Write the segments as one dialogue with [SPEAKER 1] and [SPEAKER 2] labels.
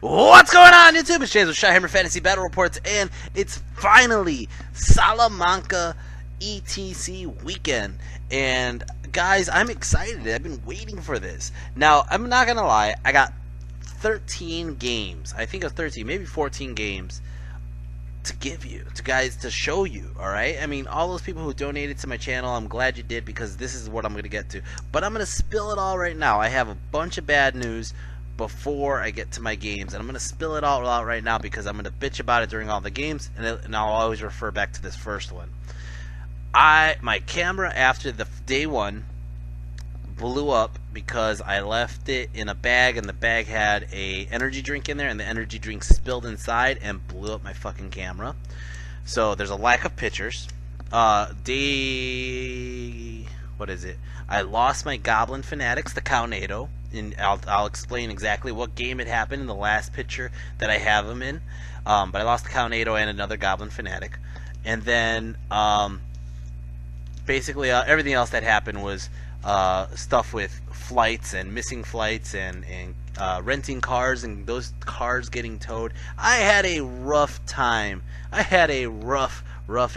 [SPEAKER 1] What's going on, YouTube? It's James with ChiHammer Fantasy Battle Reports, and it's finally Salamanca ETC weekend. And guys, I'm excited. I've been waiting for this. Now, I'm not gonna lie, I got 13 games. I think of 13, maybe 14 games to give you, to show you, alright? I mean, all those people who donated to my channel, I'm glad you did, because this is what I'm going to get to. But I'm going to spill it all right now. I have a bunch of bad news before I get to my games, and I'm going to spill it all out right now because I'm going to bitch about it during all the games, and I'll always refer back to this first one. My camera after the day one blew up because I left it in a bag, and the bag had a energy drink in there, and the energy drink spilled inside and blew up my fucking camera. So there's a lack of pictures. What is it? I lost my Goblin Fanatics, the Cownado, and I'll explain exactly what game it happened in the last picture that I have them in. But I lost the Cownado and another Goblin Fanatic, and then basically everything else that happened was stuff with flights and missing flights and renting cars and those cars getting towed. I had a rough time. I had a rough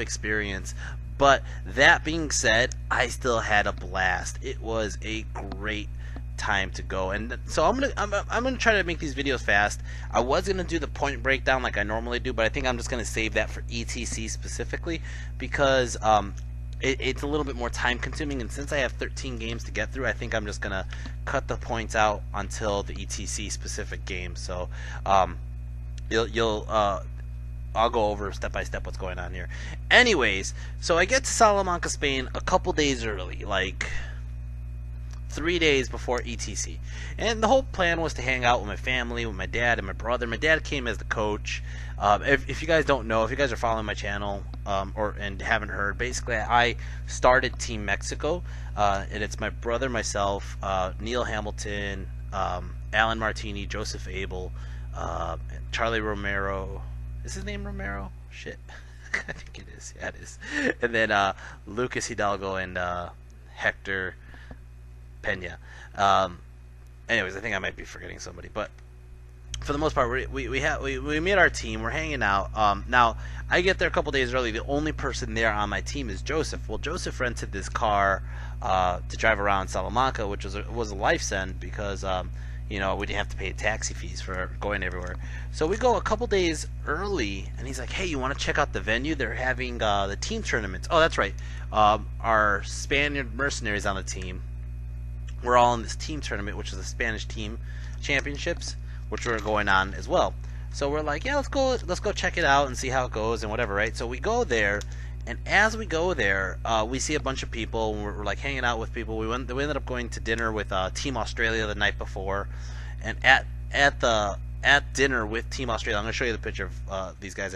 [SPEAKER 1] experience. But that being said, I still had a blast. It was a great time to go, and so I'm gonna try to make these videos fast. I was gonna do the point breakdown like I normally do, but I think I'm just gonna save that for ETC specifically because it's a little bit more time consuming, and since I have 13 games to get through, I think I'm just gonna cut the points out until the ETC specific game. So I'll go over step by step what's going on here. Anyways, so I get to Salamanca, Spain a couple days early, like 3 days before ETC, and the whole plan was to hang out with my family, with my dad and my brother. My dad came as the coach. If you guys don't know, if you guys are following my channel and haven't heard, basically I started Team Mexico, and it's my brother, myself, Neil Hamilton, Alan Martini, Joseph Abel, and Charlie Romero. Is his name Romero? Shit. I think it is. Yeah, it is. And then Lucas Hidalgo and Hector Pena. Anyways, I think I might be forgetting somebody, but for the most part, we meet our team. We're hanging out. Now I get there a couple days early. The only person there on my team is Joseph. Well, Joseph rented this car to drive around Salamanca, which was a lifesend because you know, we didn't have to pay taxi fees for going everywhere. So we go a couple days early, and he's like, "Hey, you want to check out the venue? They're having the team tournaments." Oh, that's right. Our Spaniard mercenaries on the team, we're all in this team tournament, which is the Spanish team championships, which were going on as well. So we're like, yeah, let's go check it out and see how it goes and whatever, right? So we go there, and as we go there, we see a bunch of people. And we're like hanging out with people. We ended up going to dinner with Team Australia the night before, and at dinner with Team Australia, I'm going to show you the picture of these guys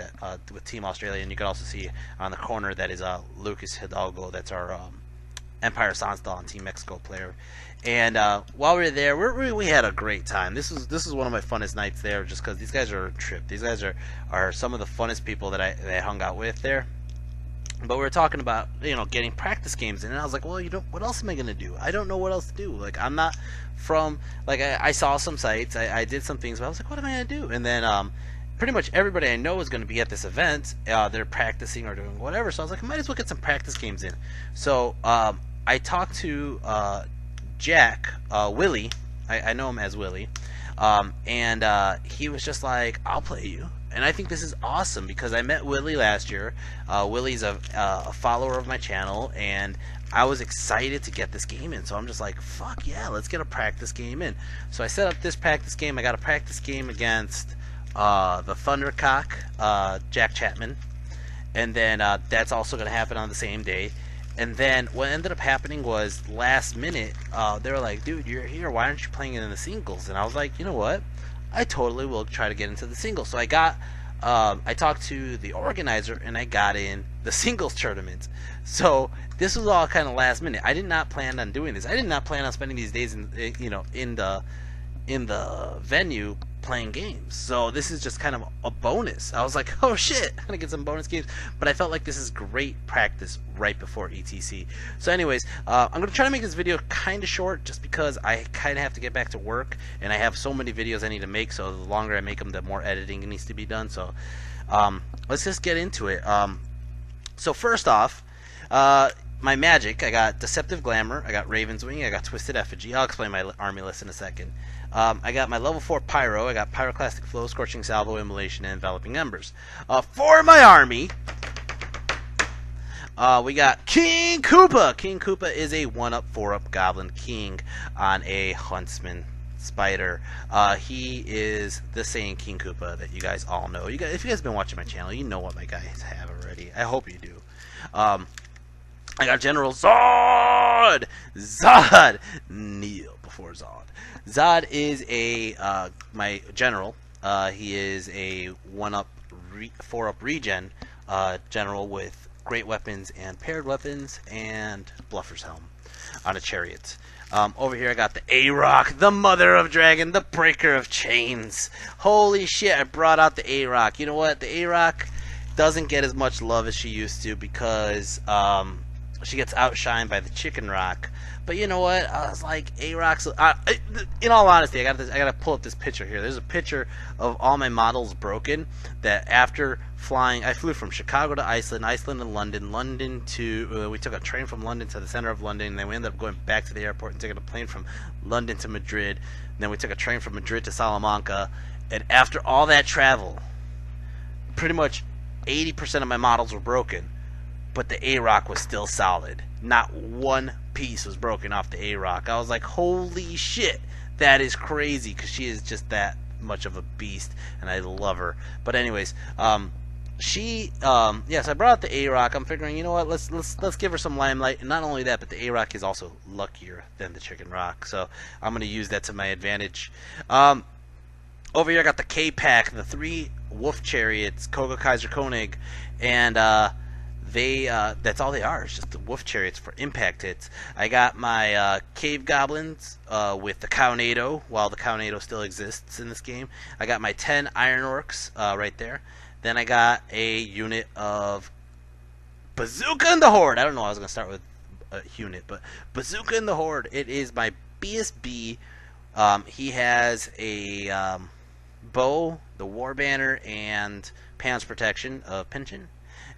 [SPEAKER 1] with Team Australia, and you can also see on the corner that is Lucas Hidalgo. That's our Empire Sansdal on Team Mexico player. And while we were there, we had a great time. This is one of my funnest nights there, just because these guys are a trip. These guys are some of the funnest people that I hung out with there. But we were talking about, you know, getting practice games in, and I was like, well, you know, what else am I gonna do? I don't know what else to do. Like, I'm not from, like, I saw some sites, I did some things, but I was like, what am I gonna do? And then pretty much everybody I know is going to be at this event. They're practicing or doing whatever, so I was like, I might as well get some practice games in. So I talked to Jack, Willi, I know him as Willi, and he was just like, I'll play you. And I think this is awesome because I met Willi last year. Willi's a follower of my channel, and I was excited to get this game in. So I'm just like, fuck yeah, let's get a practice game in. So I set up this practice game. I got a practice game against the Thundercock, Jack Chapman, and then that's also going to happen on the same day. And then what ended up happening was last minute, they were like, dude, you're here, why aren't you playing it in the singles? And I was like, you know what, I totally will try to get into the singles. So I talked to the organizer, and I got in the singles tournament. So this was all kind of last minute. I did not plan on doing this. I did not plan on spending these days in the venue playing games. So this is just kind of a bonus. I was like, oh shit, I'm gonna get some bonus games. But I felt like this is great practice right before ETC. So anyways, I'm gonna try to make this video kind of short just because I kind of have to get back to work and I have so many videos I need to make. So the longer I make them, the more editing needs to be done. So let's just get into it. So first off, my magic, I got Deceptive Glamour, I got Raven's Wing, I got Twisted Effigy. I'll explain my army list in a second. I got my level 4 Pyro, I got Pyroclastic Flow, Scorching Salvo, Immolation, and Enveloping Embers. For my army, we got King Koopa. King Koopa is a 1-up, 4-up Goblin King on a Huntsman Spider. He is the same King Koopa that you guys all know. If you guys have been watching my channel, you know what my guys have already. I hope you do. I got General Zod! Kneel before Zod. Zod is a my general. He is a 1-up, 4-up regen general with great weapons and paired weapons and Bluffer's Helm on a chariot. Over here I got the A-Rock, the Mother of Dragon, the Breaker of Chains. Holy shit, I brought out the A-Rock. You know what? The A-Rock doesn't get as much love as she used to because she gets outshined by the Chicken Rock. But you know what? I was like, A-Rock's... in all honesty, I gotta pull up this picture here. There's a picture of all my models broken that after flying... I flew from Chicago to Iceland, Iceland to London, London to... we took a train from London to the center of London, and then we ended up going back to the airport and taking a plane from London to Madrid. And then we took a train from Madrid to Salamanca. And after all that travel, pretty much 80% of my models were broken. But the A-Rock was still solid. Not one piece was broken off the A-Rock. I was like, holy shit, that is crazy, because she is just that much of a beast, and I love her. But anyways, yes, I brought out the A-Rock. I'm figuring, you know what, let's give her some limelight. And not only that, but the A-Rock is also luckier than the Chicken Rock, so I'm going to use that to my advantage. Over here I got the K-Pack, the 3 Wolf Chariots, Koga, Kaiser, Koenig, and that's all they are. It's just the Wolf Chariots for impact hits. I got my Cave Goblins with the Cownado, while the Cownado still exists in this game. I got my 10 Iron Orcs right there. Then I got a unit of Bazooka and the Horde. I don't know, I was going to start with a unit, but Bazooka and the Horde. It is my BSB. He has a bow, the War Banner, and Pan's Protection of Pension.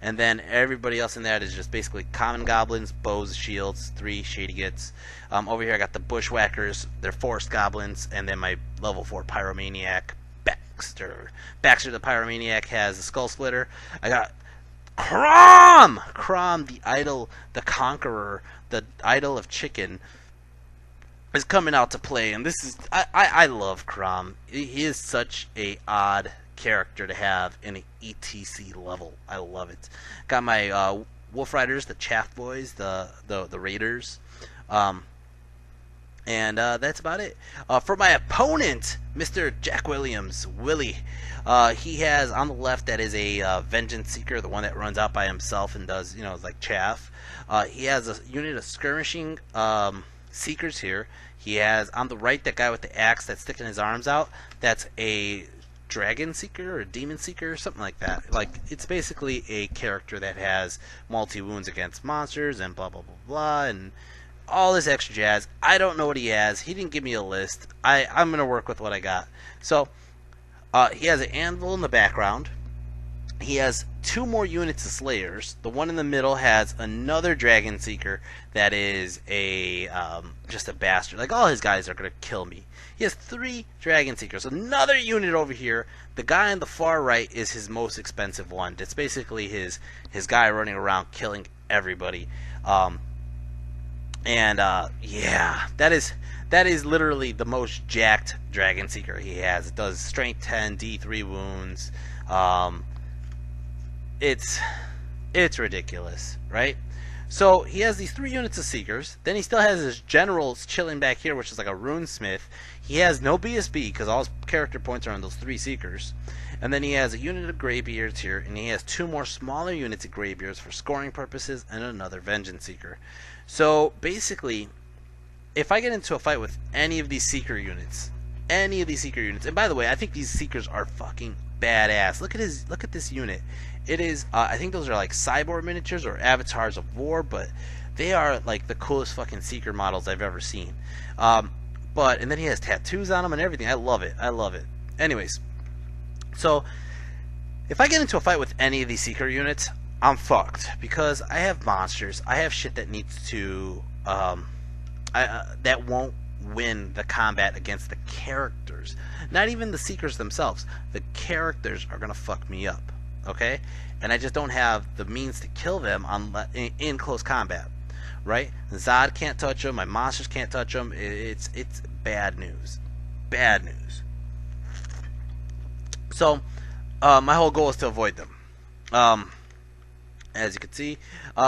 [SPEAKER 1] And then everybody else in that is just basically common goblins, bows, shields, 3 shady gits. Over here I got the Bushwhackers, they're forest goblins, and then my level 4 Pyromaniac, Baxter. Baxter the Pyromaniac has a Skull Splitter. I got Crom, the idol, the conqueror, the idol of chicken, is coming out to play. And this is, I love Crom. He is such a odd character to have in an ETC level. I love it. Got my Wolf Riders, the Chaff Boys, the Raiders, and that's about it. For my opponent, Mr. Jack Williams, Willi, he has on the left, that is a Vengeance Seeker, the one that runs out by himself and does, you know, like chaff. He has a unit of skirmishing Seekers here. He has on the right that guy with the axe that's sticking his arms out. That's a Dragon Seeker or Demon Seeker or something like that. Like, it's basically a character that has multi-wounds against monsters and blah blah blah blah and all this extra jazz. I don't know what he has. He didn't give me a list. I'm gonna work with what I got. So he has an anvil in the background. He has 2 more units of Slayers. The one in the middle has another Dragon Seeker that is a just a bastard. Like, all his guys are gonna kill me. He has 3 Dragon Seekers. Another unit over here. The guy on the far right is his most expensive one. It's basically his guy running around killing everybody. Yeah, that is literally the most jacked Dragon Seeker he has. It does strength 10, D3 wounds. It's ridiculous, right? So he has these 3 units of Seekers. Then he still has his generals chilling back here, which is like a runesmith. He has no BSB because all his character points are on those 3 Seekers. And then he has a unit of Greybeards here, and he has 2 more smaller units of Greybeards for scoring purposes and another Vengeance Seeker. So basically, if I get into a fight with any of these Seeker units, any of these Seeker units. And by the way, I think these Seekers are fucking badass. Look at this unit. It is I think those are like cyborg miniatures or avatars of war, but they are like the coolest fucking Seeker models I've ever seen. And then he has tattoos on them and everything. I love it. I love it. Anyways, so if I get into a fight with any of these Seeker units, I'm fucked because I have monsters. I have shit that needs to that won't win the combat against the characters. Not even the Seekers themselves. The characters are gonna fuck me up. Okay, and I just don't have the means to kill them in close combat. Right? Zod can't touch them. My monsters can't touch them. It's bad news. Bad news. So my whole goal is to avoid them. As you can see,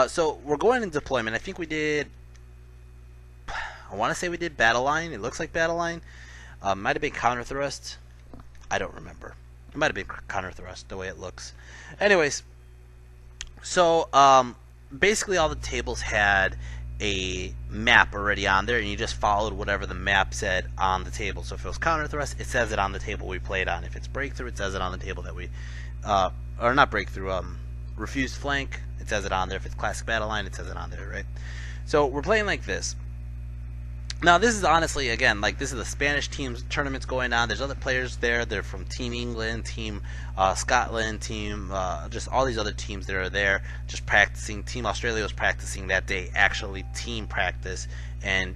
[SPEAKER 1] so we're going into deployment. I think we did. I want to say we did battle line. It looks like battle line. Might have been counter thrust. I don't remember. It might have been counter thrust the way it looks. Anyways, so basically all the tables had a map already on there, and you just followed whatever the map said on the table. So if it was counter thrust, it says it on the table we played on. If it's breakthrough, it says it on the table that we, or not breakthrough, refused flank, it says it on there. If it's classic battle line, it says it on there, right? So we're playing like this. Now this is honestly, again, like this is the Spanish teams tournaments going on. There's other players there. They're from Team England, Team Scotland, Team just all these other teams that are there just practicing. Team Australia was practicing that day, actually team practice, and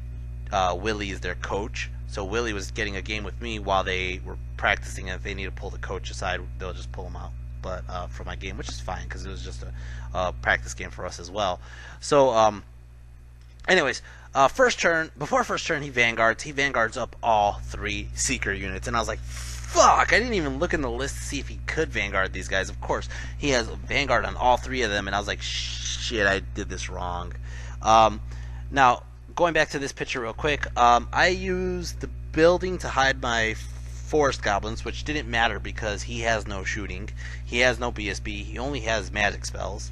[SPEAKER 1] Willi is their coach. So Willi was getting a game with me while they were practicing, and if they need to pull the coach aside, they'll just pull him out. But for my game, which is fine because it was just a practice game for us as well. So anyways, first turn, before first turn, he vanguards up all 3 Seeker units, and I was like, fuck, I didn't even look in the list to see if he could vanguard these guys. Of course, he has a vanguard on all 3 of them, and I was like, shit, I did this wrong. Now, going back to this picture real quick, I used the building to hide my forest goblins, which didn't matter because he has no shooting, he has no BSB, he only has magic spells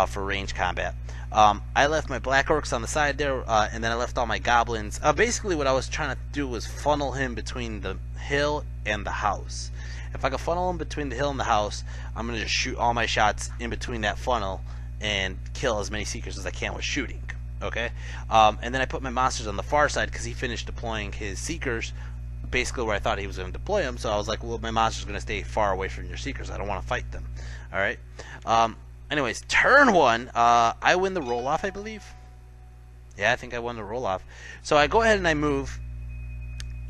[SPEAKER 1] for range combat. I left my black orcs on the side there, and then I left all my goblins. Basically what I was trying to do was funnel him between the hill and the house. If I could funnel him between the hill and the house, I'm going to just shoot all my shots in between that funnel and kill as many Seekers as I can with shooting. Okay? And then I put my monsters on the far side because he finished deploying his Seekers basically where I thought he was going to deploy them, so I was like, well, my monster's going to stay far away from your Seekers. I don't want to fight them. Alright? Anyways, turn 1, I win the roll-off, I believe. Yeah, I think I won the roll-off. So I go ahead and I move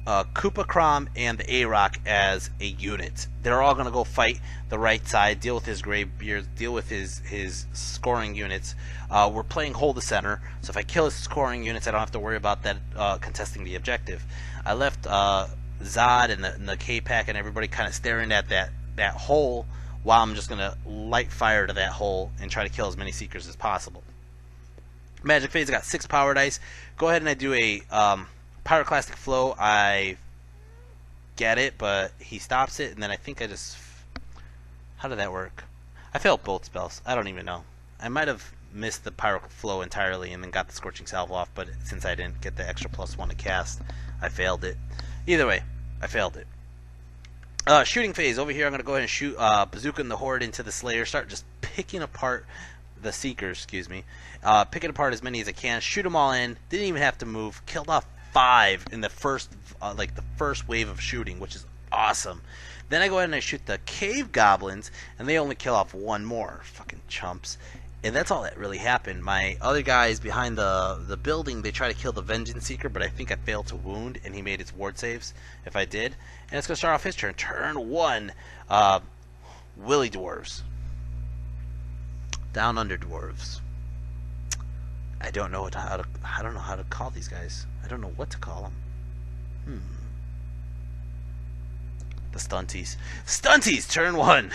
[SPEAKER 1] Koopa Crom and the A-Rock as a unit. They're all going to go fight the right side, deal with his Greybeards, deal with his scoring units. We're playing hold the center, so if I kill his scoring units, I don't have to worry about that contesting the objective. I left Zod and the K-Pack and everybody kind of staring at that hole, while I'm just going to light fire to that hole and try to kill as many Seekers as possible. Magic Phase, I got 6 power dice. Go ahead and I do a Pyroclastic Flow. I get it, but he stops it, and then I think I just... How did that work? I failed both spells. I don't even know. I might have missed the Pyro Flow entirely and then got the Scorching Salve off, but since I didn't get the extra +1 to cast, I failed it. Either way, I failed it. Shooting phase. Over here I'm going to go ahead and shoot Bazooka and the Horde into the Slayer. Start just picking apart the Seekers, excuse me. Picking apart as many as I can. Shoot them all in. Didn't even have to move. Killed off 5 in the first wave of shooting, which is awesome. Then I go ahead and I shoot the Cave Goblins, and they only kill off 1 more. Fucking chumps. And that's all that really happened. My other guys behind the building, they try to kill the Vengeance Seeker, but I think I failed to wound, and he made his ward saves if I did. And it's going to start off his turn. Turn 1, Willi Dwarves. Down Under Dwarves. I don't know how to call these guys. I don't know what to call them. The Stunties. Stunties! Turn 1!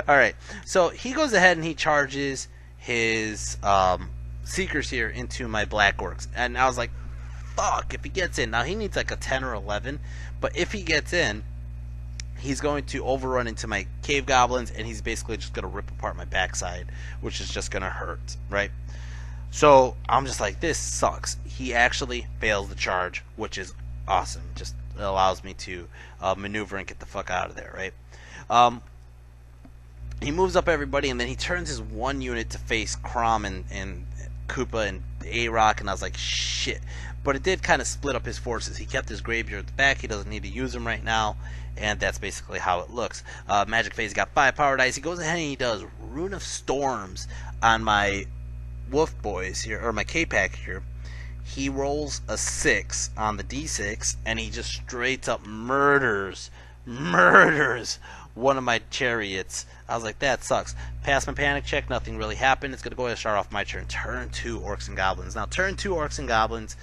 [SPEAKER 1] Alright, so he goes ahead and he charges his Seekers here into my Black Orcs. And I was like, fuck, if he gets in. Now he needs like a 10 or 11, but if he gets in, he's going to overrun into my Cave Goblins, and he's basically just going to rip apart my backside, which is just going to hurt, right? So I'm just like, this sucks. He actually fails the charge, which is awesome. Just allows me to maneuver and get the fuck out of there, right? Um, he moves up everybody, and then he turns his one unit to face Crom and Koopa and A-Rock, and I was like, shit. But it did kind of split up his forces. He kept his graveyard at the back. He doesn't need to use them right now, and that's basically how it looks. Magic Phase got 5 power dice. He goes ahead and he does Rune of Storms on my Wolf Boys here, or my K-Pack here. He rolls a 6 on the D6, and he just straight up murders one of my chariots. I was like, that sucks. Pass my panic check, nothing really happened. It's going to go ahead and start off my turn. Turn 2, Orcs and Goblins. Now, turn 2, Orcs and Goblins,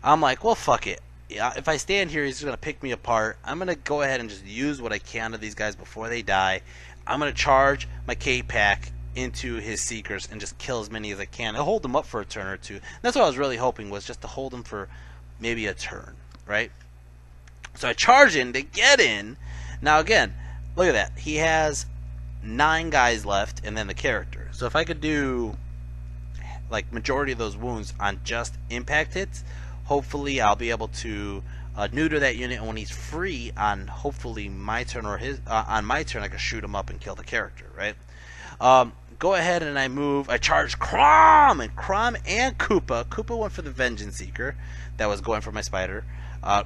[SPEAKER 1] I'm like, well, fuck it. Yeah, if I stand here, he's going to pick me apart. I'm going to go ahead and just use what I can of these guys before they die. I'm going to charge my K-Pack into his Seekers and just kill as many as I can. I'll hold them up for a turn or two. That's what I was really hoping, was just to hold them for maybe a turn, right? So I charge in to get in. Now, again, look at that. He has 9 guys left and then the character. So if I could do like majority of those wounds on just impact hits, hopefully I'll be able to neuter that unit, and when he's free on hopefully my turn or his on my turn, I can shoot him up and kill the character, right? Go ahead and I charge Crom and Koopa. Koopa went for the Vengeance Seeker that was going for my spider.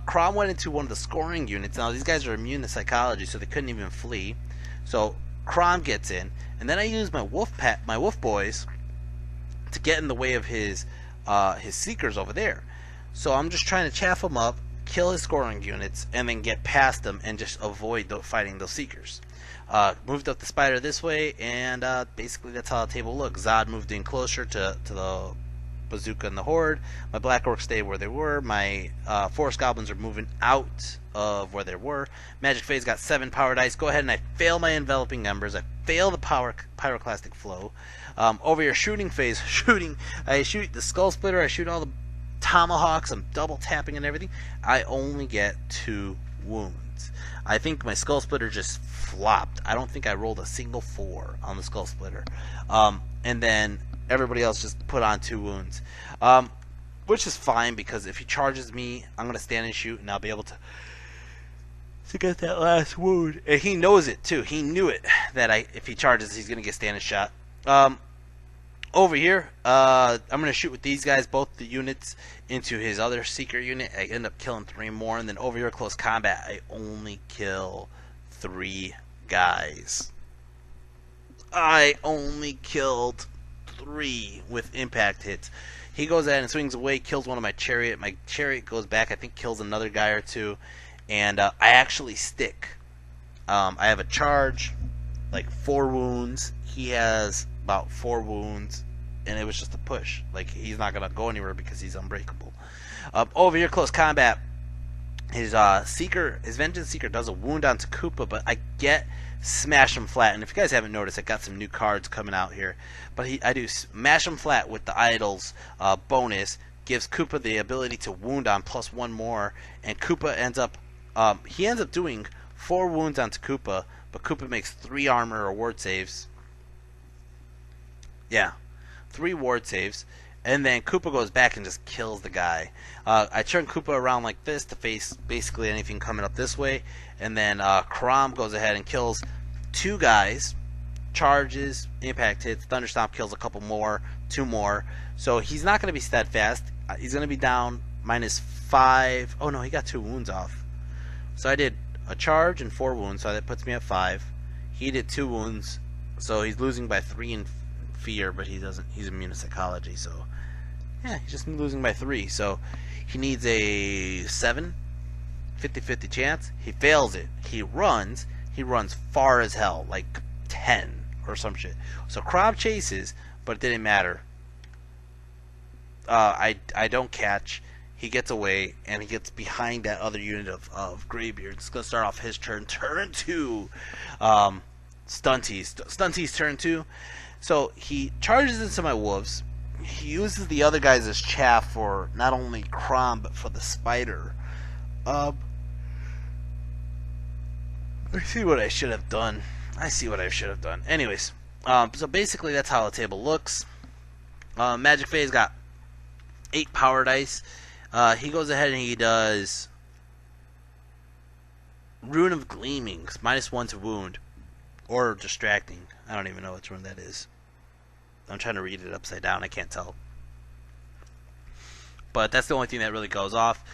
[SPEAKER 1] Crom went into one of the scoring units. Now these guys are immune to psychology, so they couldn't even flee. So Crom gets in, and then I use my wolf boys to get in the way of his Seekers over there. So I'm just trying to chaff him up, kill his scoring units, and then get past them and just avoid fighting those Seekers. Moved up the spider this way, and basically that's how the table looks. Zod moved in closer to the Bazooka and the Horde. My Black Orcs stayed where they were. My Forest Goblins are moving out of where they were. Magic Phase got 7 power dice. Go ahead and I fail my Enveloping Embers. I fail the Pyroclastic Flow. Over here, Shooting Phase. I shoot the Skull Splitter. I shoot all the Tomahawks. I'm double tapping and everything. I only get 2 wounds. I think my Skull Splitter just flopped. I don't think I rolled a single 4 on the Skull Splitter. And then everybody else just put on 2 wounds. Which is fine, because if he charges me, I'm going to stand and shoot, and I'll be able to get that last wound. And he knows it, too. He knew it, that if he charges, he's going to get standing shot. Over here, I'm going to shoot with these guys, both the units, into his other Seeker unit. I end up killing 3 more, and then over here, close combat, I only kill 3 guys. I only killed 3 with impact hits. He goes ahead and swings away, kills one of my chariot. My chariot goes back, I think kills another guy or 2, and I actually stick. I have a charge, like 4 wounds. He has about 4 wounds, and it was just a push. Like, he's not gonna go anywhere because he's unbreakable. Over here, close combat, his Vengeance Seeker does a wound onto Koopa, but I get Smash him flat. And if you guys haven't noticed, I got some new cards coming out here. But I do Smash him flat with the Idol's bonus. Gives Koopa the ability to wound on plus 1 more, and Koopa ends up doing 4 wounds onto Koopa, but Koopa makes 3 armor or ward saves. Yeah, 3 ward saves, and then Koopa goes back and just kills the guy. I turn Koopa around like this to face basically anything coming up this way, and then Crom goes ahead and kills 2 guys, charges, impact hits, Thunderstomp kills a couple more, 2 more. So he's not going to be steadfast. He's going to be down -5. Oh no, he got 2 wounds off. So I did a charge and 4 wounds, so that puts me at 5. He did 2 wounds, so he's losing by 3 in fear, but he's immune to psychology, so yeah, he's just losing by 3. So he needs a 50-50 chance. He fails it. He runs far as hell, like 10 or some shit. So Crom chases, but it didn't matter. I don't catch. He gets away, and he gets behind that other unit of Greybeards. It's going to start off his turn. Turn 2. Stunty's turn 2. So he charges into my wolves. He uses the other guys as chaff for not only Crom, but for the spider. I see what I should have done. Anyways, so basically that's how the table looks. Magic Phase got 8 power dice. He goes ahead and he does Rune of Gleamings, -1 to wound. Or distracting. I don't even know which one that is. I'm trying to read it upside down. I can't tell. But that's the only thing that really goes off.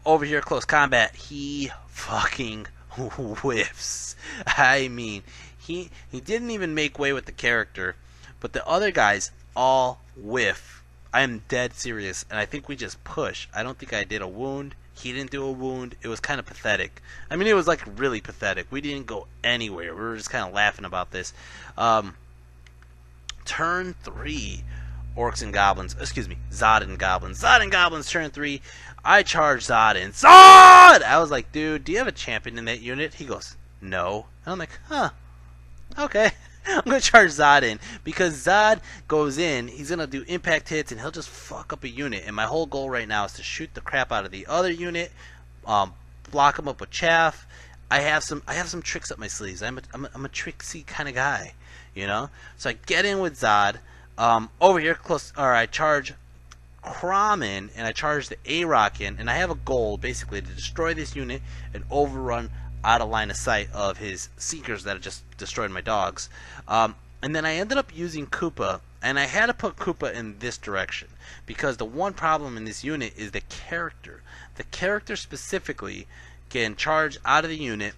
[SPEAKER 1] Over here, close combat, he fucking whiffs. I mean, he didn't even make way with the character, but the other guys all whiff. I am dead serious, and I think we just push. I don't think I did a wound. He didn't do a wound. It was kind of pathetic. I mean, it was like really pathetic. We didn't go anywhere. We were just kind of laughing about this. Turn 3, Orcs and Goblins. Excuse me, Zod and Goblins. Zod and Goblins, turn 3. I charge Zod in. Zod! I was like, dude, do you have a champion in that unit? He goes, no. And I'm like, huh. Okay. I'm going to charge Zod in. Because Zod goes in, he's going to do impact hits, and he'll just fuck up a unit. And my whole goal right now is to shoot the crap out of the other unit, block him up with chaff. I have some tricks up my sleeves. I'm a tricksy kind of guy, you know? So I get in with Zod. Over here, close, or I charge Crom in, and I charge the A-Rock in, and I have a goal, basically, to destroy this unit and overrun out of line of sight of his Seekers that have just destroyed my dogs. And then I ended up using Koopa, and I had to put Koopa in this direction, because the one problem in this unit is the character. The character specifically can charge out of the unit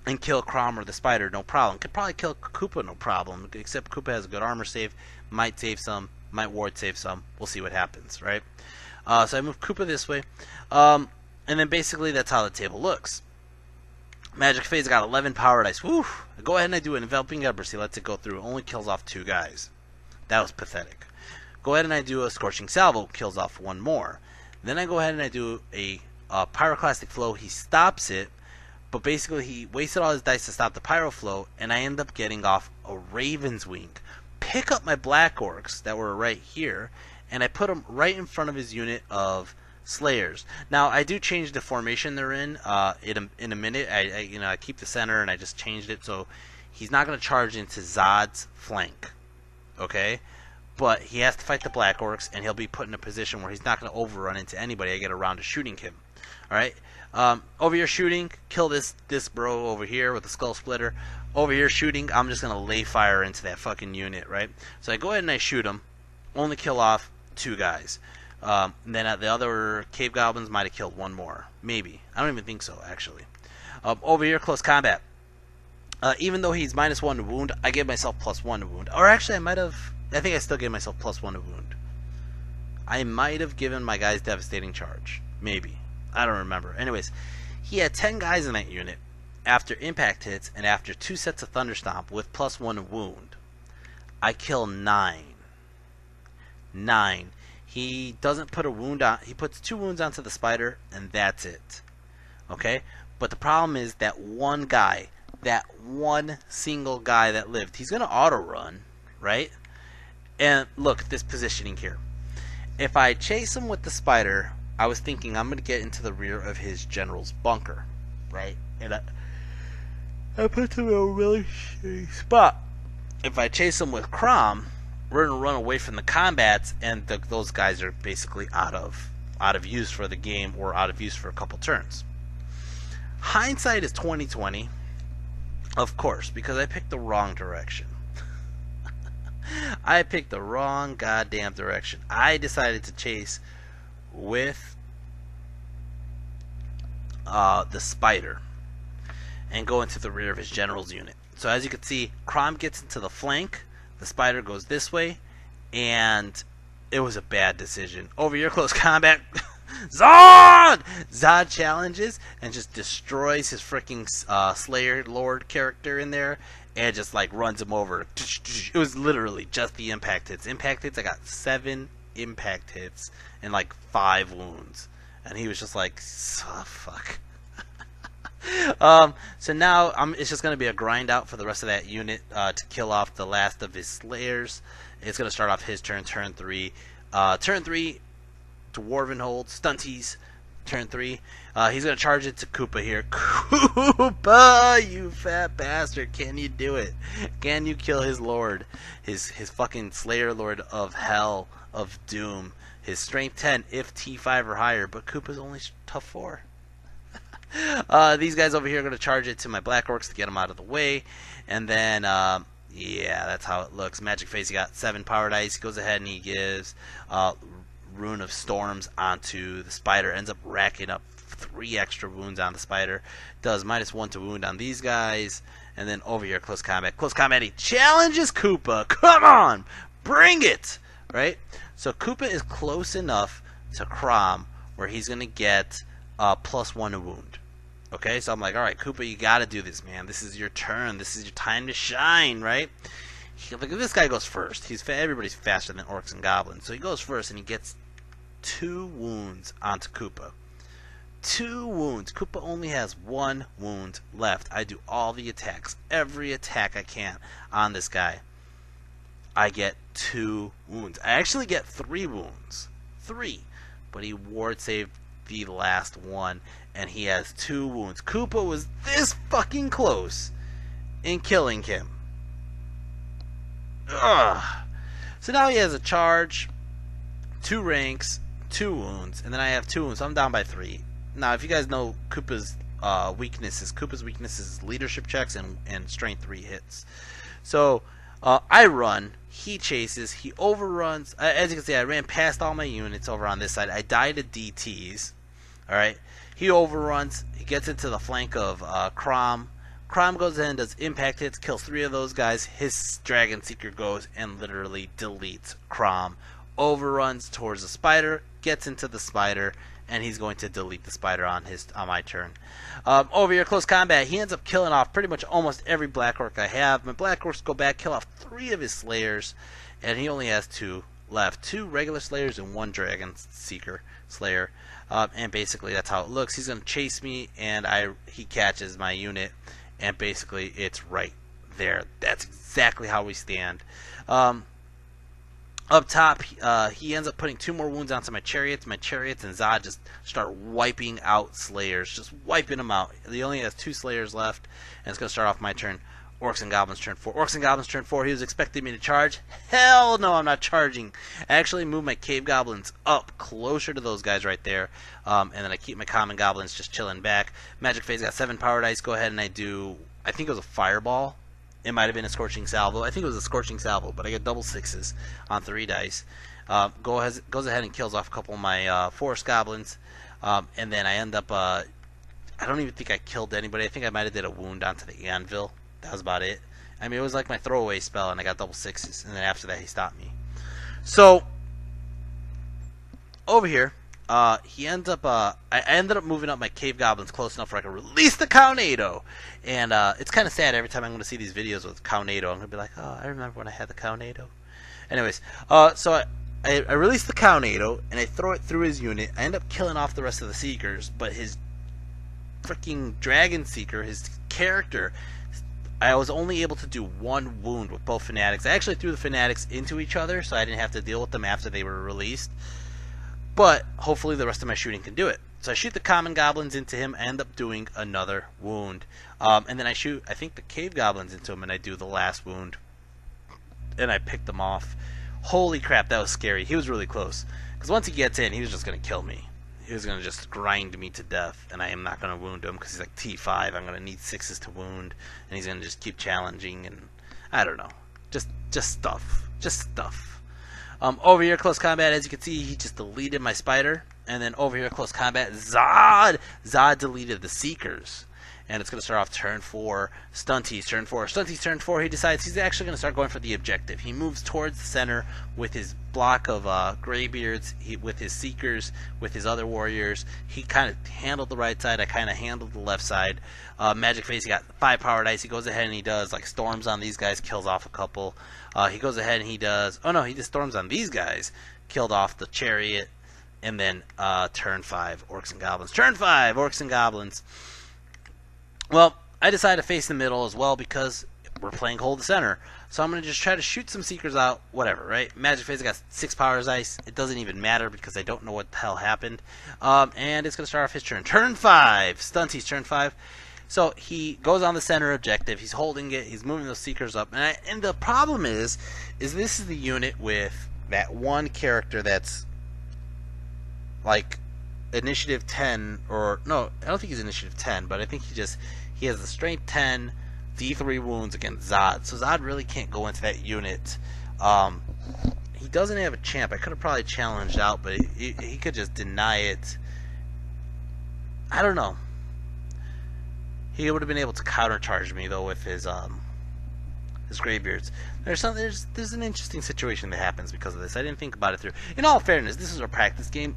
[SPEAKER 1] and kill Crom or the Spider, no problem. Could probably kill Koopa, no problem, except Koopa has a good armor save, might save some, might ward save some. We'll see what happens, right? So I move Koopa this way, and then basically that's how the table looks. Magic Phase got 11 power dice. Woo! I go ahead and I do an Enveloping Embrace. He lets it go through. Only kills off 2 guys. That was pathetic. Go ahead and I do a Scorching Salvo. Kills off 1 more. Then I go ahead and I do a Pyroclastic Flow. He stops it, but basically he wasted all his dice to stop the Pyro Flow, and I end up getting off a Raven's Wing. Pick up my Black Orcs that were right here, and I put them right in front of his unit of Slayers. Now I do change the formation they're in a minute. I keep the center and I just changed it so he's not going to charge into Zod's flank, okay? But he has to fight the Black Orcs, and he'll be put in a position where he's not going to overrun into anybody. I get around to shooting him. All right. Over here shooting, kill this bro over here with the Skull Splitter. Over here shooting, I'm just going to lay fire into that fucking unit, right? So I go ahead and I shoot him, only kill off 2 guys. And then the other Cave Goblins might have killed 1 more. Maybe. I don't even think so, actually. Over here, close combat. Even though he's -1 to wound, I gave myself +1 to wound. Or actually, I think I still gave myself +1 to wound. I might have given my guys Devastating Charge. Maybe. I don't remember. Anyways, he had 10 guys in that unit. After impact hits, and after 2 sets of Thunderstomp with +1 to wound, I kill 9. 9. He doesn't put a wound on. He puts 2 wounds onto the Spider, and that's it. Okay? But the problem is that one guy, that one single guy that lived, he's going to auto-run, right? And look at this positioning here. If I chase him with the Spider, I was thinking I'm going to get into the rear of his general's bunker, right? And I put him in a really shitty spot. If I chase him with Crom, we're going to run away from the combats, and those guys are basically out of use for the game, or out of use for a couple turns. Hindsight is 20/20, of course, because I picked the wrong direction. I picked the wrong goddamn direction. I decided to chase with the Spider and go into the rear of his general's unit. So as you can see, Crom gets into the flank, the Spider goes this way, and it was a bad decision. Over here, close combat. Zod! Zod challenges and just destroys his freaking Slayer Lord character in there, and just like runs him over. It was literally just the impact hits. Impact hits, I got 7 impact hits and like 5 wounds. And he was just like, oh, fuck. So now it's just going to be a grind out for the rest of that unit to kill off the last of his Slayers. It's going to start off his turn 3. Turn 3, Dwarven Hold, Stunties. Turn 3. He's going to charge it to Koopa here. Koopa, you fat bastard. Can you do it? Can you kill his lord? His fucking Slayer Lord of Hell, of Doom. His strength 10 if T5 or higher, but Koopa's only tough 4. These guys over here are going to charge it to my Black Orcs to get them out of the way. And then, yeah, that's how it looks. Magic Phase, he got 7 power dice. He goes ahead and he gives Rune of Storms onto the Spider. Ends up racking up 3 extra wounds on the Spider. Does -1 to wound on these guys. And then over here, close combat. Close combat, he challenges Koopa. Come on! Bring it! Right? So Koopa is close enough to Crom where he's going to get +1 to wound. Okay, so I'm like, alright, Koopa, you gotta do this, man. This is your turn. This is your time to shine, right? Look, this guy goes first. Everybody's faster than Orcs and Goblins. So he goes first and he gets 2 wounds onto Koopa. 2 wounds. Koopa only has 1 wound left. I do all the attacks. Every attack I can on this guy. I get 2 wounds. I actually get 3 wounds. 3. But he ward saved the last one. And he has 2 wounds. Koopa was this fucking close in killing him. Ugh. So now he has a charge, 2 ranks, 2 wounds, and then I have 2 wounds. So I'm down by 3. Now, if you guys know Koopa's weakness is leadership checks and strength 3 hits. So I run. He chases. He overruns. As you can see, I ran past all my units over on this side. I die to DTs. All right. He overruns. He gets into the flank of Crom. Crom goes in, does impact hits, kills 3 of those guys. His Dragon Seeker goes and literally deletes Crom. Overruns towards the Spider, gets into the Spider, and he's going to delete the Spider on my turn. Over here, close combat, he ends up killing off pretty much almost every Black Orc I have. My Black Orcs go back, kill off 3 of his Slayers, and he only has 2 left. 2 regular Slayers and 1 Dragon Seeker Slayer. And basically that's how it looks. He's going to chase me, and he catches my unit, and basically it's right there. That's exactly how we stand. Up top, he ends up putting 2 more wounds onto my Chariots. My Chariots and Zod just start wiping out Slayers, just wiping them out. He only has 2 Slayers left, and it's going to start off my turn. Orcs and Goblins turn 4. Orcs and Goblins turn 4. He was expecting me to charge. Hell no, I'm not charging. I actually move my Cave Goblins up closer to those guys right there. And then I keep my Common Goblins just chilling back. Magic Phase got 7 power dice. Go ahead and I do, I think it was a Fireball. It might have been a Scorching Salvo. I think it was a Scorching Salvo, but I get double 6s on 3 dice. Goes ahead and kills off a couple of my Forest Goblins. And then I end up, I don't even think I killed anybody. I think I might have did a wound onto the Anvil. That was about it. I mean, it was like my throwaway spell, and I got double 6s. And then after that, he stopped me. So, over here, he ends up, I ended up moving up my Cave Goblins close enough where I could release the Cownado. And it's kind of sad every time I'm going to see these videos with Cownado. I'm going to be like, oh, I remember when I had the Cownado. Anyways, so I release the Cownado, and I throw it through his unit. I end up killing off the rest of the Seekers, but his freaking Dragon Seeker, his character, I was only able to do 1 wound with both Fanatics. I actually threw the Fanatics into each other, so I didn't have to deal with them after they were released. But hopefully the rest of my shooting can do it. So I shoot the Common Goblins into him. I end up doing another wound. And then I shoot, I think, the Cave Goblins into him, and I do the last wound. And I pick them off. Holy crap, that was scary. He was really close. Because once he gets in, he was just going to kill me. He was going to just grind me to death, and I am not going to wound him because he's like T5. I'm going to need 6s to wound, and he's going to just keep challenging, and I don't know. Just stuff. Just stuff. Over here, close combat, as you can see, he just deleted my Spider. And then over here, close combat, Zod! Zod deleted the Seekers. And it's going to start off turn 4, Stunty's turn 4. Stunty's turn 4, he decides he's actually going to start going for the objective. He moves towards the center with his block of Greybeards, with his Seekers, with his other warriors. He kind of handled the right side, I kind of handled the left side. Magic Phase, he got 5 power dice. He goes ahead and he does like storms on these guys, kills off a couple. He goes ahead and he does, oh no, he just storms on these guys, killed off the Chariot. And then turn 5, Orcs and Goblins. Turn 5, Orcs and Goblins. Well, I decided to face the middle as well because we're playing hold the center. So I'm going to just try to shoot some Seekers out, whatever, right? Magic Phase, I got 6 power dice. It doesn't even matter because I don't know what the hell happened. And it's going to start off his turn. Turn 5, Stunty's turn 5. So he goes on the center objective. He's holding it. He's moving those Seekers up. And the problem is this is the unit with that one character that's like initiative 10, or no, I don't think he's initiative 10, but I think he has the strength 10, D3 wounds against Zod. So Zod really can't go into that unit. He doesn't have a champ. I could have probably challenged out, but he could just deny it. I don't know. He would have been able to countercharge me though with his graybeards. There's an interesting situation that happens because of this. I didn't think about it through. In all fairness, this is a practice game.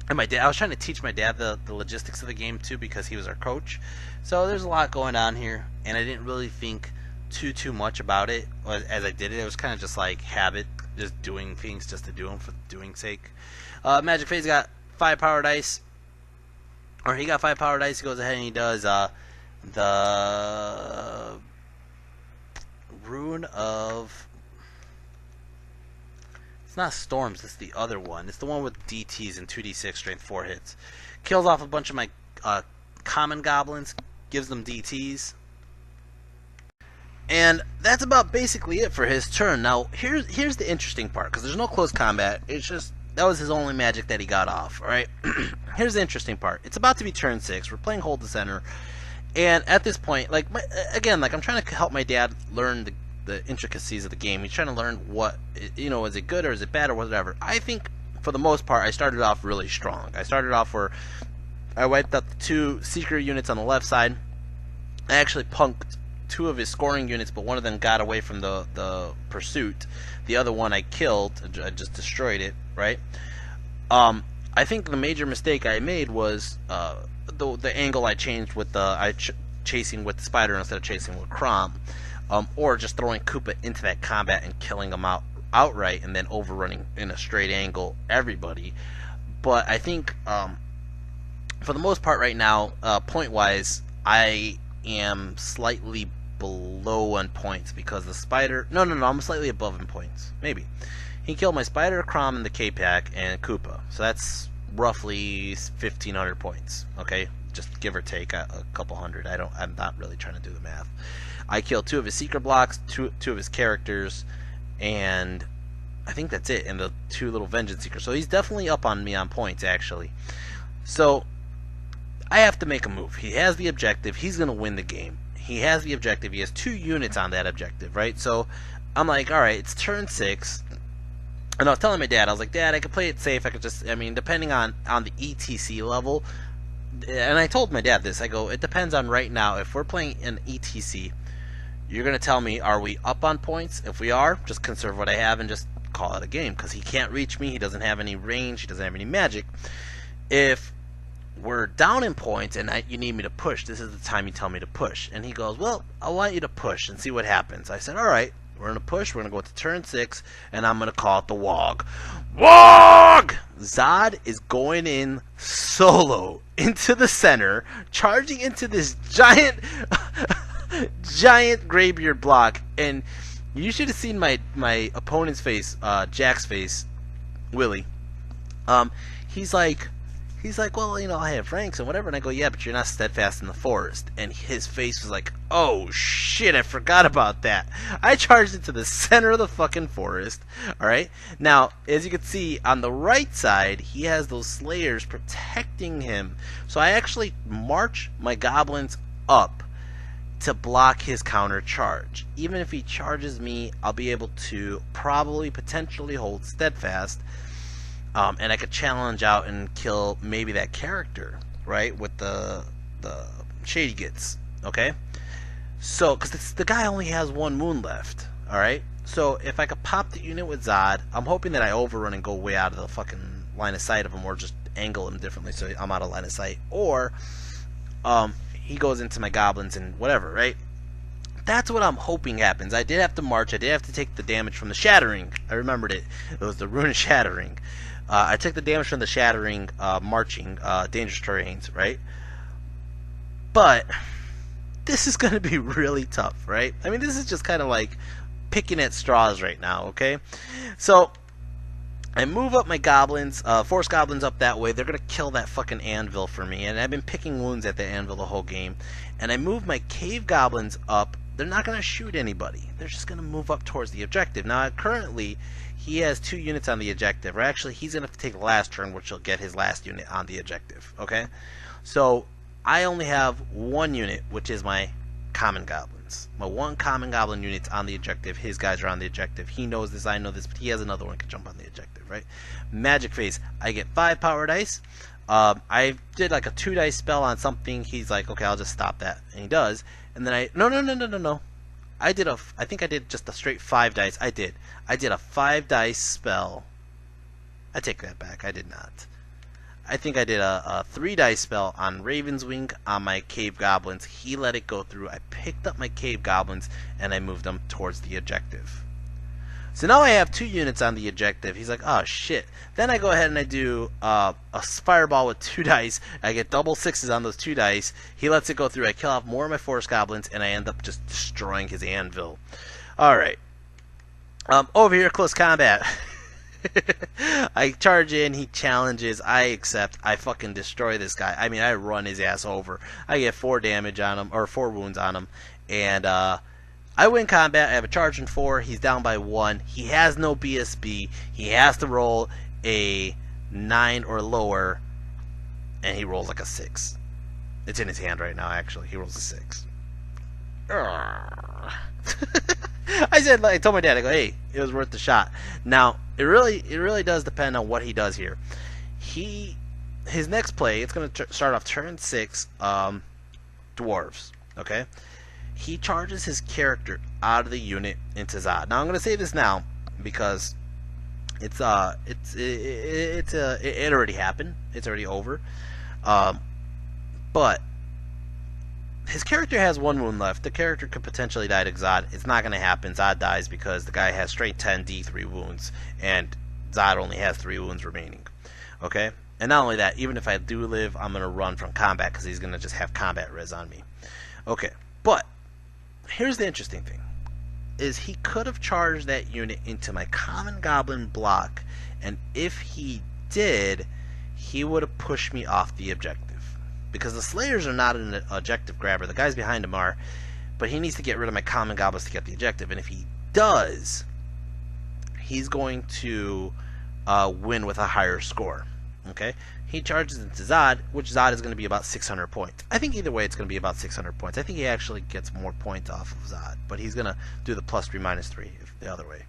[SPEAKER 1] And I was trying to teach my dad the logistics of the game too, because he was our coach. So there's a lot going on here, and I didn't really think too much about it as I did it. It was kind of just like habit, just doing things just to do them for doing sake. Magic Phase got 5 power dice, or he got 5 power dice. He goes ahead and he does the Rune of... It's not Storms, it's the other one. It's the one with DTs and 2d6 strength 4 hits. Kills off a bunch of my common goblins, gives them DTs. And that's about basically it for his turn. Now, here's the interesting part, because there's no close combat. It's just, that was his only magic that he got off, alright? Here's the interesting part. It's about to be turn 6. We're playing Hold the Center. And at this point, like, I'm trying to help my dad learn the intricacies of the game. He's trying to learn what, is it good or is it bad or whatever. I think, for the most part, I started off really strong. I started off where I wiped out the 2 seeker units on the left side. I actually punked 2 of his scoring units, but one of them got away from the pursuit. The other one I killed. I just destroyed it, right? I think the major mistake I made was the angle I changed with chasing with the spider instead of chasing with Crom. Or just throwing Koopa into that combat and killing them outright, and then overrunning in a straight angle everybody. But I think, for the most part right now, point-wise, I am slightly below on points because the spider... No, I'm slightly above in points. Maybe. He killed my spider, Crom, and the K-Pack, and Koopa. So that's roughly 1,500 points. Okay? Just give or take a couple hundred. I'm not really trying to do the math. I killed 2 of his secret blocks, two of his characters, and I think that's it, and the 2 little vengeance seekers. So he's definitely up on me on points, actually. So I have to make a move. He has the objective. He's going to win the game. He has the objective. He has 2 units on that objective, right? So I'm like, all right, it's turn 6. And I was telling my dad, I was like, Dad, I could play it safe. I could just, depending on the ETC level. And I told my dad this. I go, it depends on right now. If we're playing an ETC, you're going to tell me, are we up on points? If we are, just conserve what I have and just call it a game, because he can't reach me. He doesn't have any range. He doesn't have any magic. If we're down in points and you need me to push, this is the time you tell me to push. And he goes, well, I want you to push and see what happens. I said, all right, we're going to push. We're going to go to turn 6, and I'm going to call it the Wog. Wog! Zod is going in solo into the center, charging into this giant graybeard block, and you should have seen my opponent's face, Jack's face, Willi. He's like, well, I have ranks and whatever, and I go, yeah, but you're not steadfast in the forest. And his face was like, oh shit, I forgot about that. I charged into the center of the fucking forest. Alright, now, as you can see, on the right side, he has those slayers protecting him. So I actually march my goblins up to block his counter charge. Even if he charges me, I'll be able to potentially hold steadfast, and I could challenge out and kill maybe that character, right, with the Shady Gits, okay? So, because the guy only has 1 wound left, alright? So, if I could pop the unit with Zod, I'm hoping that I overrun and go way out of the fucking line of sight of him, or just angle him differently so I'm out of line of sight, or, he goes into my goblins and whatever, right? That's what I'm hoping happens. I did have to march. I did have to take the damage from the Shattering. I remembered it. It was the Rune Shattering. I took the damage from the Shattering, marching, dangerous terrains, right? But this is going to be really tough, right? This is just kind of like picking at straws right now, okay? So I move up my goblins, force goblins up that way. They're going to kill that fucking anvil for me. And I've been picking wounds at the anvil the whole game. And I move my cave goblins up they're not going to shoot anybody. They're just going to move up towards the objective. Now, currently, he has 2 units on the objective. Or actually, he's going to have to take the last turn, which will get his last unit on the objective. Okay? So, I only have 1 unit, which is my common goblins. My 1 common goblin unit's on the objective. His guys are on the objective. He knows this, I know this, but he has another one that can jump on the objective, right? Magic phase. I get 5 power dice. I did like a 2 dice spell on something. He's like, okay, I'll just stop that. And he does. And then no. I think I did just a straight 5 dice. I did a 5 dice spell. I take that back. I did not. I think I did a 3 dice spell on Raven's Wing on my cave goblins. He let it go through. I picked up my cave goblins and I moved them towards the objective. So now I have 2 units on the objective. He's like, oh shit. Then I go ahead and I do a fireball with 2 dice. I get double 6s on those 2 dice. He lets it go through. I kill off more of my forest goblins and I end up just destroying his anvil. Alright. Over here, close combat. I charge in, he challenges, I accept, I fucking destroy this guy. I mean, I run his ass over. I get 4 damage on him, or 4 wounds on him, and I win combat. I have a charge in 4. He's down by 1. He has no BSB. He has to roll a 9 or lower, and he rolls like a 6. It's in his hand right now, actually. He rolls a 6. I told my dad, I go, hey, it was worth the shot. Now, it really does depend on what he does here. His next play, it's going to start off turn 6, dwarves. Okay, he charges his character out of the unit into Zod. Now, I'm going to say this now because it already happened. It's already over. But his character has 1 wound left. The character could potentially die to Zod. It's not going to happen. Zod dies because the guy has straight 10 D3 wounds, and Zod only has 3 wounds remaining. Okay? And not only that, even if I do live, I'm going to run from combat because he's going to just have combat res on me. Okay, but here's the interesting thing. Is he could have charged that unit into my common goblin block, and if he did, he would have pushed me off the objective. Because the Slayers are not an objective grabber. The guys behind him are. But he needs to get rid of my common goblins to get the objective. And if he does, he's going to win with a higher score. Okay? He charges into Zod, which Zod is going to be about 600 points. I think either way it's going to be about 600 points. I think he actually gets more points off of Zod. But he's going to do the +3, -3 the other way.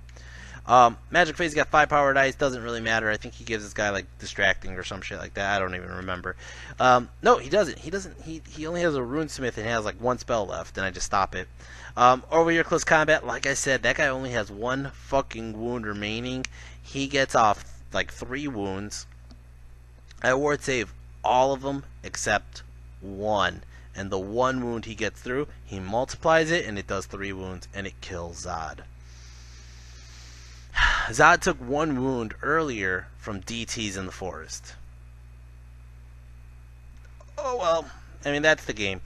[SPEAKER 1] Magic phase, got 5 power dice, doesn't really matter. I think he gives this guy like distracting or some shit like that. I don't even remember. No, he doesn't. He only has a runesmith and has like 1 spell left, and I just stop it. Over here, close combat, like I said, that guy only has 1 fucking wound remaining. He gets off like 3 wounds. I ward save all of them except 1. And the 1 wound he gets through, he multiplies it and it does 3 wounds and it kills Zod. Zod took 1 wound earlier from DTs in the forest. Oh well, I mean that's the game.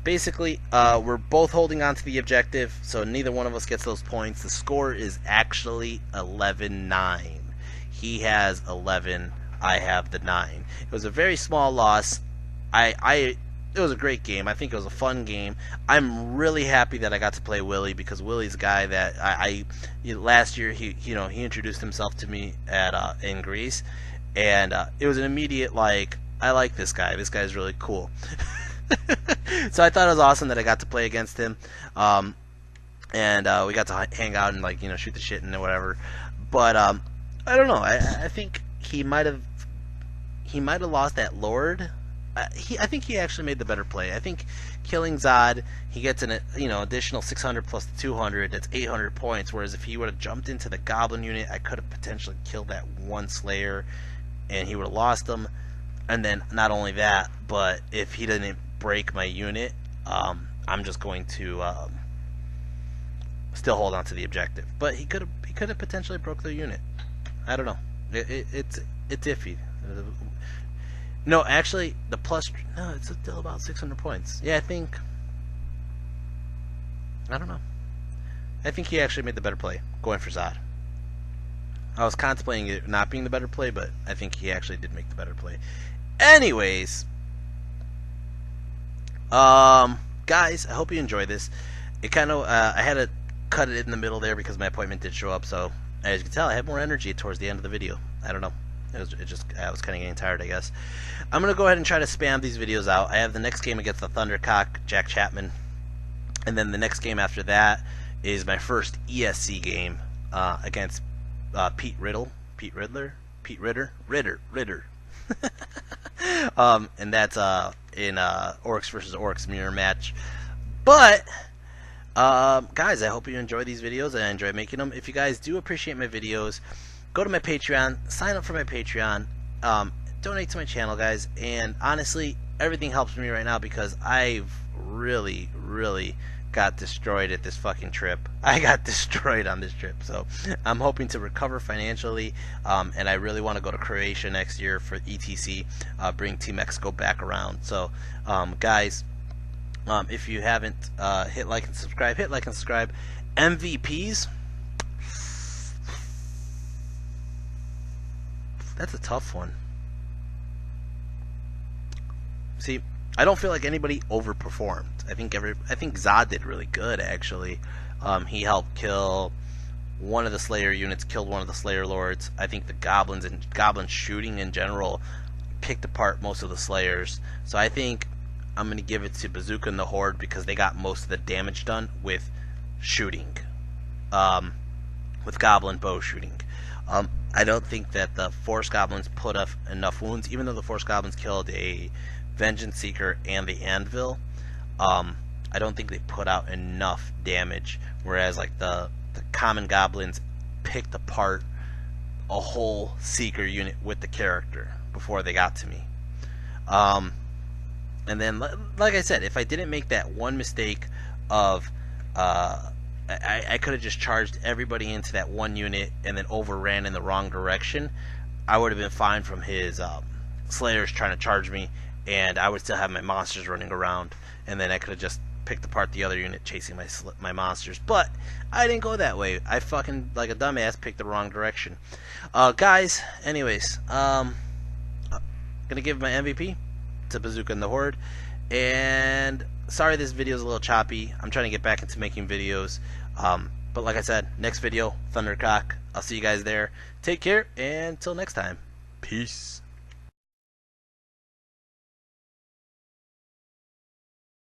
[SPEAKER 1] Basically, we're both holding on to the objective, so neither one of us gets those points. The score is actually 11-9. He has 11, I have the 9. It was a very small loss. It was a great game. I think it was a fun game. I'm really happy that I got to play Willi because Willi's a guy that last year he introduced himself to me at in Greece, and it was an immediate like, I like this guy. This guy's really cool. So I thought it was awesome that I got to play against him, and we got to hang out and like shoot the shit and whatever. But I don't know. I think he might have lost that Lord. I think he actually made the better play. I think killing Zod, he gets an additional 600 plus the 200. That's 800 points. Whereas if he would have jumped into the Goblin unit, I could have potentially killed that 1 Slayer, and he would have lost them. And then not only that, but if he didn't break my unit, I'm just going to still hold on to the objective. But he could have potentially broke the unit. I don't know. It's iffy. No, actually, it's still about 600 points. Yeah, I don't know. I think he actually made the better play, going for Zod. I was contemplating it not being the better play, but I think he actually did make the better play. Anyways, guys, I hope you enjoyed this. it kind of I had to cut it in the middle there because my appointment did show up. So as you can tell, I had more energy towards the end of the video. I don't know. I was kind of getting tired, I guess. I'm gonna go ahead and try to spam these videos out. I have the next game against the Thundercock, Jack Chapman, and then the next game after that is my first ESC game against Pete Riddler, and that's in Orcs versus Orcs mirror match. But guys, I hope you enjoy these videos and I enjoy making them. If you guys do appreciate my videos, go to my Patreon, sign up for my Patreon, donate to my channel, guys. And honestly, everything helps me right now because I've really got destroyed at this fucking trip. I got destroyed on this trip, so I'm hoping to recover financially, and I really want to go to Croatia next year for ETC, bring Team Mexico back around. So guys, if you haven't hit like and subscribe, hit like and subscribe. MVPs, that's a tough one. See, I don't feel like anybody overperformed. I think Zod did really good, actually. He helped kill one of the Slayer units, killed one of the Slayer Lords. I think the Goblins and Goblin shooting in general picked apart most of the Slayers. So I think I'm going to give it to Bazooka and the Horde because they got most of the damage done with shooting. With Goblin bow shooting. I don't think that the Force Goblins put up enough wounds, even though the Force Goblins killed a Vengeance Seeker and the Anvil. I don't think they put out enough damage, whereas like the common goblins picked apart a whole Seeker unit with the character before they got to me. And then, like I said, if I didn't make that one mistake of I could have just charged everybody into that one unit and then overran in the wrong direction, I would have been fine from his Slayers trying to charge me, and I would still have my monsters running around, and then I could have just picked apart the other unit chasing my monsters. But I didn't go that way. I fucking, like a dumbass, picked the wrong direction. Guys, anyways, gonna give my MVP to Bazooka and the Horde, and sorry this video is a little choppy. I'm trying to get back into making videos, but like I said, next video, Thundercock. I'll see you guys there. Take care, and until next time, peace.